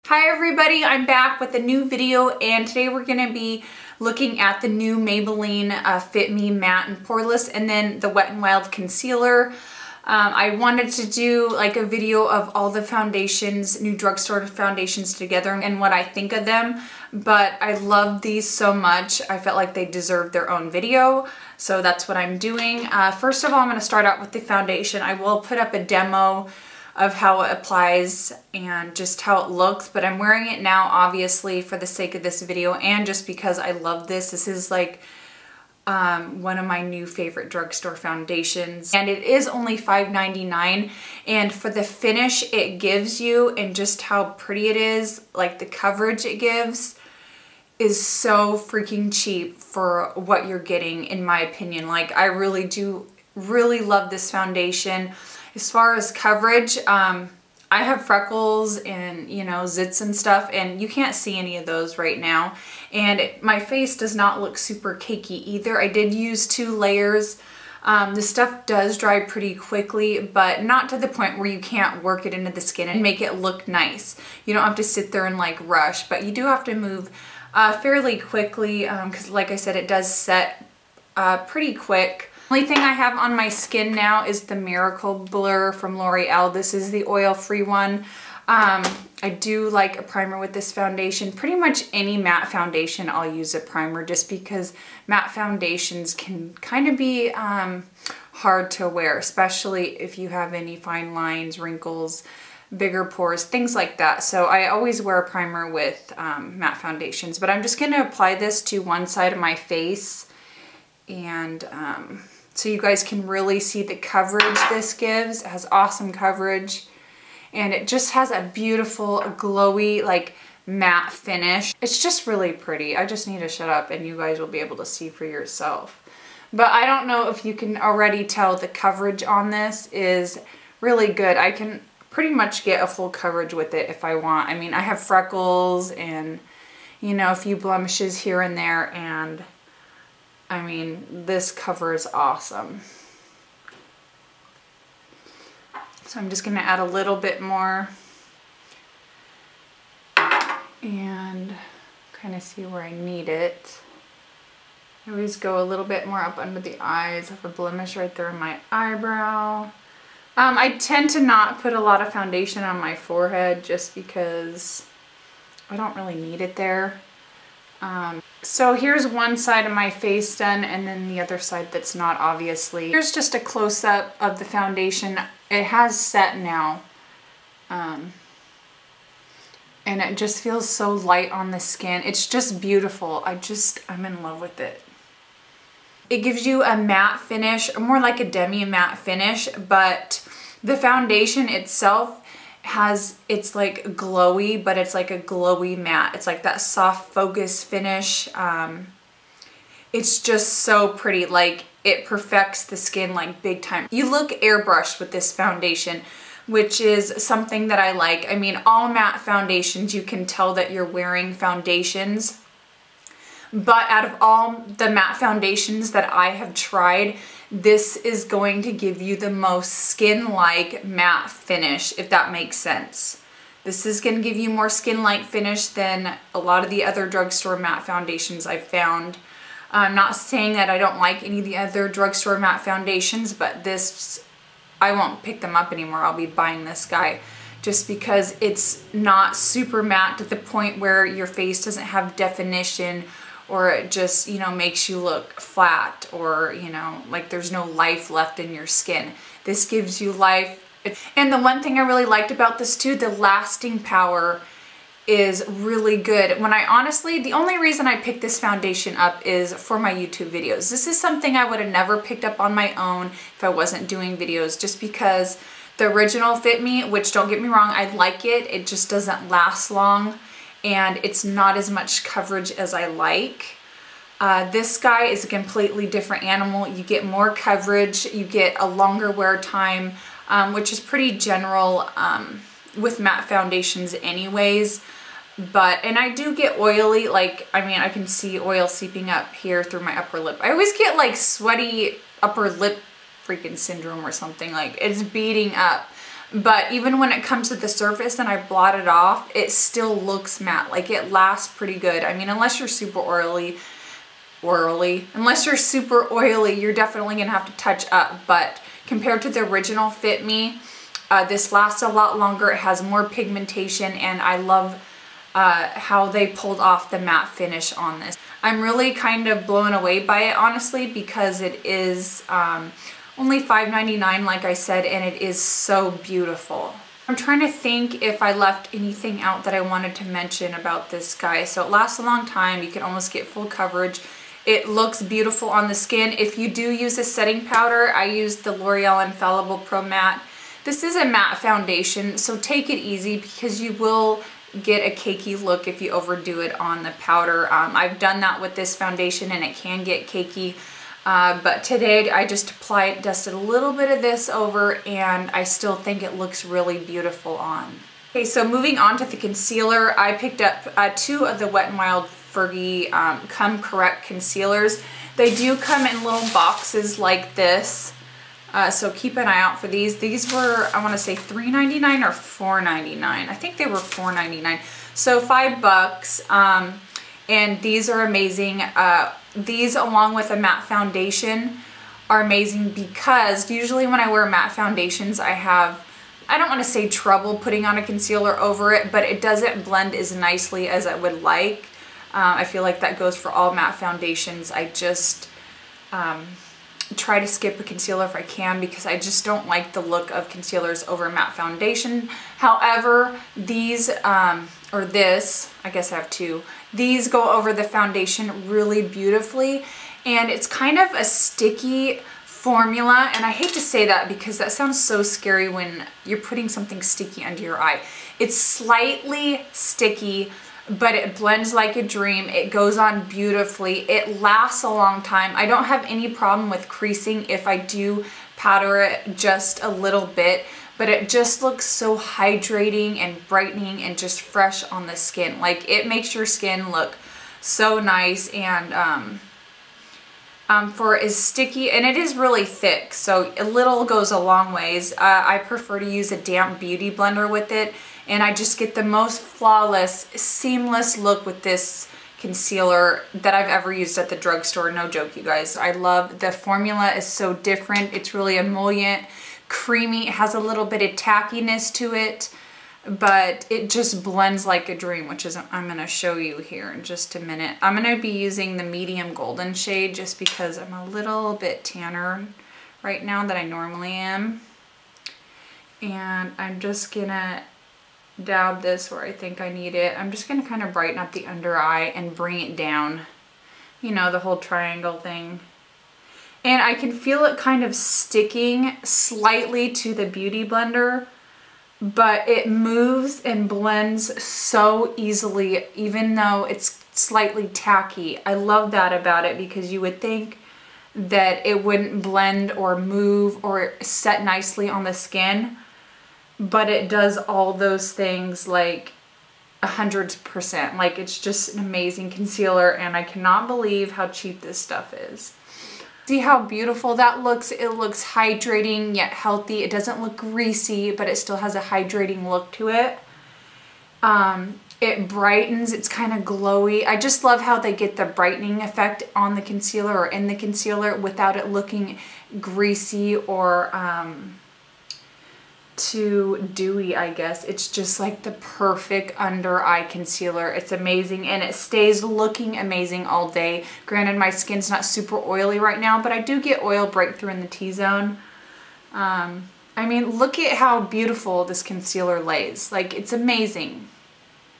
Hi everybody, I'm back with a new video and today we're going to be looking at the new Maybelline Fit Me Matte and Poreless and then the Wet n Wild Concealer. I wanted to do like a video of all the foundations, new drugstore foundations together and what I think of them, but I love these so much I felt like they deserved their own video, so that's what I'm doing. First of all, I'm going to start out with the foundation. I will put up a demo of how it applies and just how it looks, but I'm wearing it now obviously for the sake of this video and just because I love this. This is like one of my new favorite drugstore foundations and it is only $5.99, and for the finish it gives you and just how pretty it is, like the coverage it gives is so freaking cheap for what you're getting, in my opinion. Like I really love this foundation. As far as coverage, I have freckles and, you know, zits and stuff, and you can't see any of those right now. And my face does not look super cakey either. I did use 2 layers. This stuff does dry pretty quickly, but not to the point where you can't work it into the skin and make it look nice. You don't have to sit there and like rush, but you do have to move fairly quickly because like I said, it does set pretty quick. Only thing I have on my skin now is the Miracle Blur from L'Oreal. This is the oil-free one. I do like a primer with this foundation. Pretty much any matte foundation I'll use a primer just because matte foundations can kind of be hard to wear, especially if you have any fine lines, wrinkles, bigger pores, things like that. So I always wear a primer with matte foundations, but I'm just going to apply this to one side of my face and so you guys can really see the coverage this gives. It has awesome coverage and it just has a beautiful glowy like matte finish. It's just really pretty. I just need to shut up and you guys will be able to see for yourself. But I don't know if you can already tell the coverage on this is really good. I can pretty much get a full coverage with it if I want. I mean, I have freckles and, you know, a few blemishes here and there, and I mean, this covers awesome. So I'm just going to add a little bit more and kind of see where I need it. I always go a little bit more up under the eyes. I have a blemish right there in my eyebrow. I tend to not put a lot of foundation on my forehead just because I don't really need it there. So here's one side of my face done and then the other side that's not, obviously. Here's just a close-up of the foundation. It has set now. And it just feels so light on the skin. It's just beautiful. I'm in love with it. It gives you a matte finish, more like a demi-matte finish, but the foundation itself it's like glowy, but it's like a glowy matte. It's like that soft focus finish. It's just so pretty. Like it perfects the skin like big time. You look airbrushed with this foundation, which is something that I like. I mean, all matte foundations, you can tell that you're wearing foundations. But out of all the matte foundations that I have tried, this is going to give you the most skin-like matte finish, if that makes sense. This is going to give you more skin-like finish than a lot of the other drugstore matte foundations I've found. I'm not saying that I don't like any of the other drugstore matte foundations, but this, I won't pick them up anymore. I'll be buying this guy just because it's not super matte to the point where your face doesn't have definition, or it just, you know, makes you look flat, or, you know, like there's no life left in your skin. This gives you life. And the one thing I really liked about this too, the lasting power is really good. When I honestly, the only reason I picked this foundation up is for my YouTube videos. This is something I would have never picked up on my own if I wasn't doing videos, just because the original Fit Me, which don't get me wrong, I like it. It just doesn't last long. And it's not as much coverage as I like. This guy is a completely different animal. You get more coverage, you get a longer wear time, which is pretty general with matte foundations anyways. And I do get oily, like, I mean, I can see oil seeping up here through my upper lip. I always get like sweaty upper lip freaking syndrome or something, like it's beating up. but even when it comes to the surface and I blot it off, it still looks matte. Like it lasts pretty good. I mean, unless you're super oily, you're definitely gonna have to touch up, but compared to the original Fit Me, this lasts a lot longer. It has more pigmentation, and I love how they pulled off the matte finish on this. I'm really kind of blown away by it, honestly, because it is only $5.99, like I said, and it is so beautiful. I'm trying to think if I left anything out that I wanted to mention about this guy. So it lasts a long time. You can almost get full coverage. It looks beautiful on the skin. If you do use a setting powder, I use the L'Oreal Infallible Pro Matte. This is a matte foundation, so take it easy because you will get a cakey look if you overdo it on the powder. I've done that with this foundation and it can get cakey, but today I just dusted a little bit of this over, and I still think it looks really beautiful on. Okay, so moving on to the concealer, I picked up 2 of the Wet n Wild Fergie Come Correct concealers. They do come in little boxes like this. So keep an eye out for these. These were, I want to say $3.99 or $4.99. I think they were $4.99. So $5. And these are amazing. These, along with a matte foundation, are amazing because usually when I wear matte foundations, I don't want to say trouble putting on a concealer over it, but it doesn't blend as nicely as I would like. I feel like that goes for all matte foundations. I just try to skip a concealer if I can because I just don't like the look of concealers over matte foundation. However, these, or this, I guess I have 2, these go over the foundation really beautifully, and it's kind of a sticky formula, and I hate to say that because that sounds so scary when you're putting something sticky under your eye. It's slightly sticky, but it blends like a dream. It goes on beautifully. It lasts a long time. I don't have any problem with creasing if I do powder it just a little bit, but it just looks so hydrating and brightening and just fresh on the skin. Like, it makes your skin look so nice, and for as sticky, and it is really thick, so a little goes a long ways. I prefer to use a damp beauty blender with it, and I just get the most flawless, seamless look with this concealer that I've ever used at the drugstore. No joke, you guys. I love the formula. Is so different. It's really emollient, creamy. It has a little bit of tackiness to it, but it just blends like a dream, which is, I'm going to show you here in just a minute. I'm going to be using the medium golden shade just because I'm a little bit tanner right now than I normally am. And I'm just going to dab this where I think I need it. I'm just going to kind of brighten up the under eye and bring it down. You know, the whole triangle thing. And I can feel it kind of sticking slightly to the beauty blender, but it moves and blends so easily, even though it's slightly tacky. I love that about it because you would think that it wouldn't blend or move or set nicely on the skin, but it does all those things like 100%. Like, it's just an amazing concealer, and I cannot believe how cheap this stuff is. See how beautiful that looks? It looks hydrating yet healthy. It doesn't look greasy, but it still has a hydrating look to it. It brightens, it's kind of glowy. I just love how they get the brightening effect on the concealer or in the concealer without it looking greasy or too dewy, I guess. It's just like the perfect under eye concealer. It's amazing, and it stays looking amazing all day. Granted, my skin's not super oily right now, but I do get oil breakthrough in the T-zone. I mean, look at how beautiful this concealer lays. Like, it's amazing.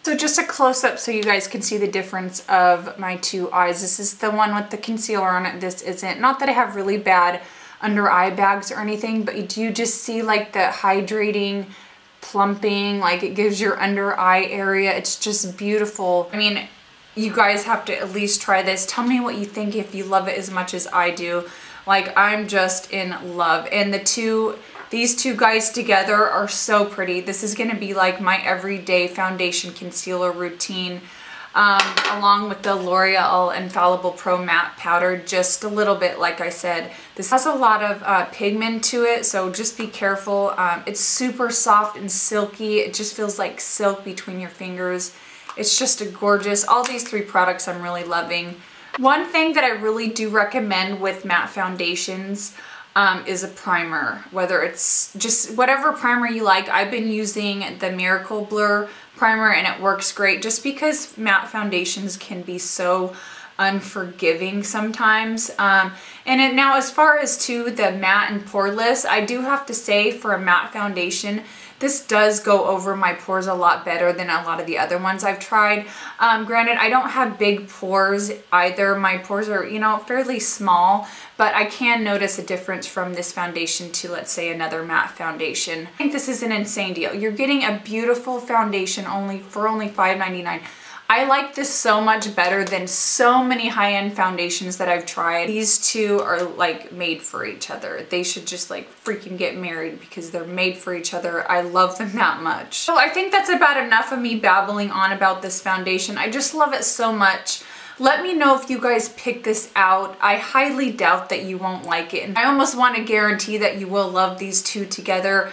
So just a close-up so you guys can see the difference of my 2 eyes. This is the one with the concealer on it. This isn't. Not that I have really bad under eye bags or anything, but you just see like the hydrating, plumping, like it gives your under eye area. It's just beautiful. I mean, you guys have to at least try this. Tell me what you think if you love it as much as I do. Like, I'm just in love. And these two guys together are so pretty. This is gonna be like my everyday foundation concealer routine. along with the L'Oreal Infallible Pro Matte Powder, just a little bit, like I said. This has a lot of pigment to it, so just be careful. It's super soft and silky. It just feels like silk between your fingers. It's just a gorgeous. All these three products I'm really loving. One thing that I really do recommend with matte foundations is a primer, whether it's just whatever primer you like. I've been using the Miracle Blur primer and it works great, just because matte foundations can be so unforgiving sometimes. Now as far as to the Matte+Poreless, I do have to say, for a matte foundation, this does go over my pores a lot better than a lot of the other ones I've tried. Granted, I don't have big pores either. My pores are, you know, fairly small, but I can notice a difference from this foundation to, let's say, another matte foundation. I think this is an insane deal. You're getting a beautiful foundation for only $5.99. I like this so much better than so many high-end foundations that I've tried. These two are like made for each other. They should just like freaking get married because they're made for each other. I love them that much. So I think that's about enough of me babbling on about this foundation. I just love it so much. Let me know if you guys pick this out. I highly doubt that you won't like it. And I almost want to guarantee that you will love these two together.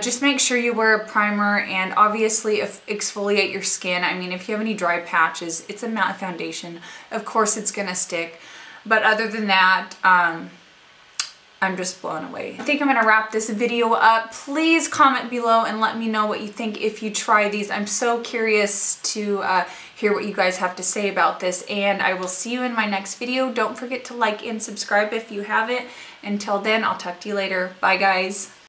Just make sure you wear a primer and obviously exfoliate your skin. I mean, if you have any dry patches, it's a matte foundation. Of course it's gonna stick. But other than that, I'm just blown away. I think I'm gonna wrap this video up. Please comment below and let me know what you think if you try these. I'm so curious to hear what you guys have to say about this, and I will see you in my next video. Don't forget to like and subscribe if you haven't. Until then, I'll talk to you later. Bye guys.